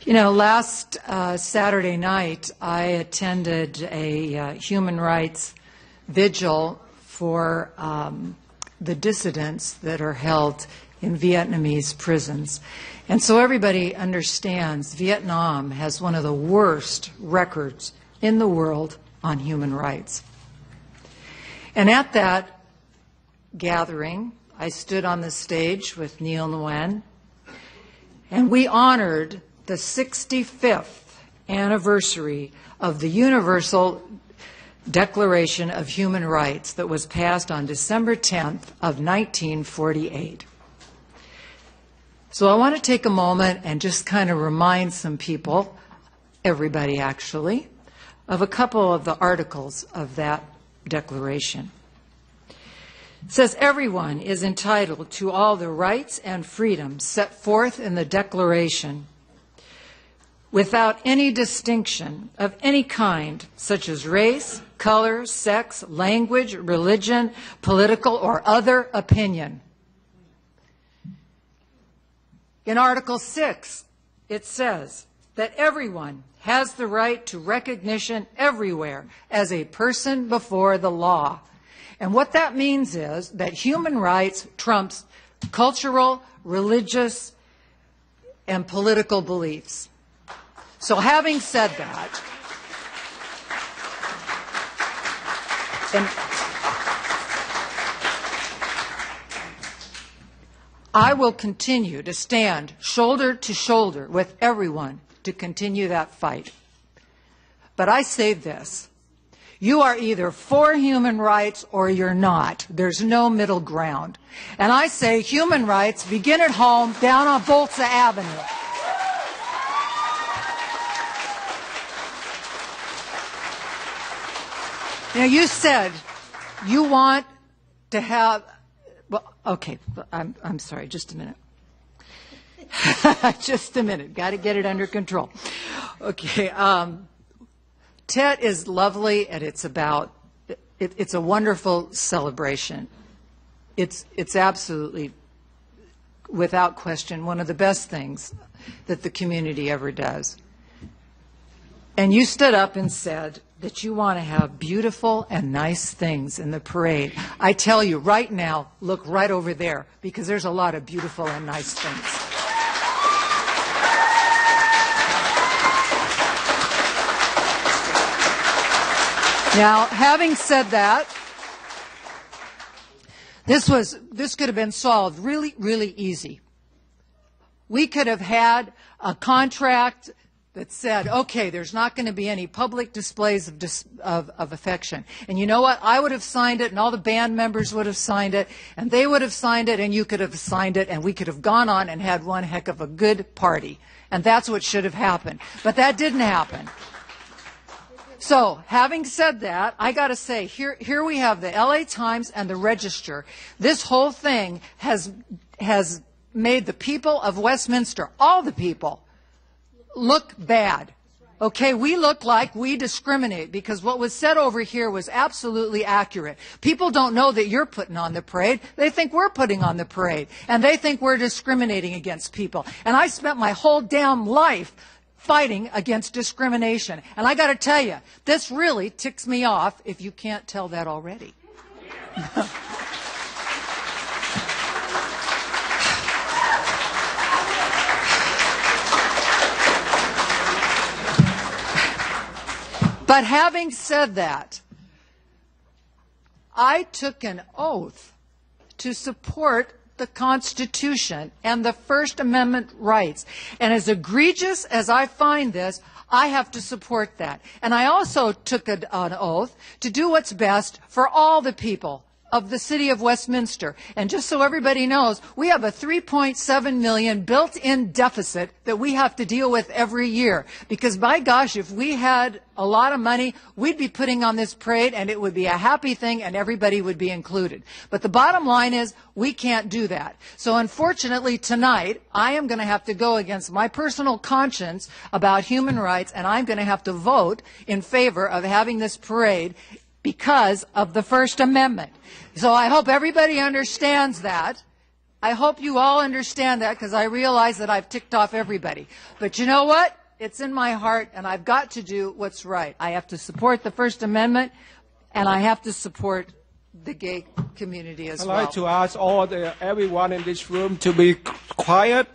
You know, last Saturday night, I attended a human rights vigil for the dissidents that are held in Vietnamese prisons. And so everybody understands Vietnam has one of the worst records in the world on human rights. And at that gathering, I stood on the stage with Neil Nguyen, and we honored the 65th anniversary of the Universal Declaration of Human Rights that was passed on December 10th of 1948. So I want to take a moment and just kind of remind some people, everybody actually, of a couple of the articles of that declaration. It says, everyone is entitled to all the rights and freedoms set forth in the Declaration without any distinction of any kind, such as race, color, sex, language, religion, political, or other opinion. In Article 6, it says that everyone has the right to recognition everywhere as a person before the law. And what that means is that human rights trumps cultural, religious, and political beliefs. So having said that, I will continue to stand shoulder to shoulder with everyone to continue that fight. But I say this, you are either for human rights or you're not. There's no middle ground. And I say human rights begin at home down on Bolsa Avenue. Now, you said you want to have, well, okay, I'm sorry, just a minute. Just a minute, got to get it under control. Okay, Tet is lovely, and it's about, it's a wonderful celebration. It's absolutely, without question, one of the best things that the community ever does. And you stood up and said that you want to have beautiful and nice things in the parade. I tell you right now, look right over there, because there's a lot of beautiful and nice things. Now, having said that, this could have been solved really, really easy. We could have had a contract that said, okay, there's not going to be any public displays of affection. And you know what? I would have signed it, and all the band members would have signed it, and they would have signed it, and you could have signed it, and we could have gone on and had one heck of a good party. And that's what should have happened. But that didn't happen. So, having said that, I got to say, here we have the LA Times and the Register. This whole thing has made the people of Westminster, all the people, look bad. Okay, we look like we discriminate because what was said over here was absolutely accurate. People don't know that you're putting on the parade. They think we're putting on the parade. And they think we're discriminating against people. And I spent my whole damn life fighting against discrimination. And I got to tell you, this really ticks me off if you can't tell that already. But having said that, I took an oath to support the Constitution and the First Amendment rights. And as egregious as I find this, I have to support that. And I also took an oath to do what's best for all the people of the city of Westminster. And just so everybody knows, we have a $3.7 million built-in deficit that we have to deal with every year. Because by gosh, if we had a lot of money, we'd be putting on this parade and it would be a happy thing and everybody would be included. But the bottom line is, we can't do that. So unfortunately tonight, I am going to have to go against my personal conscience about human rights, and I'm going to have to vote in favor of having this parade because of the First Amendment. So I hope everybody understands that. I hope you all understand that, because I realize that I've ticked off everybody. But you know what? It's in my heart, and I've got to do what's right. I have to support the First Amendment, and I have to support the gay community as well. I'd like to ask everyone in this room to be quiet.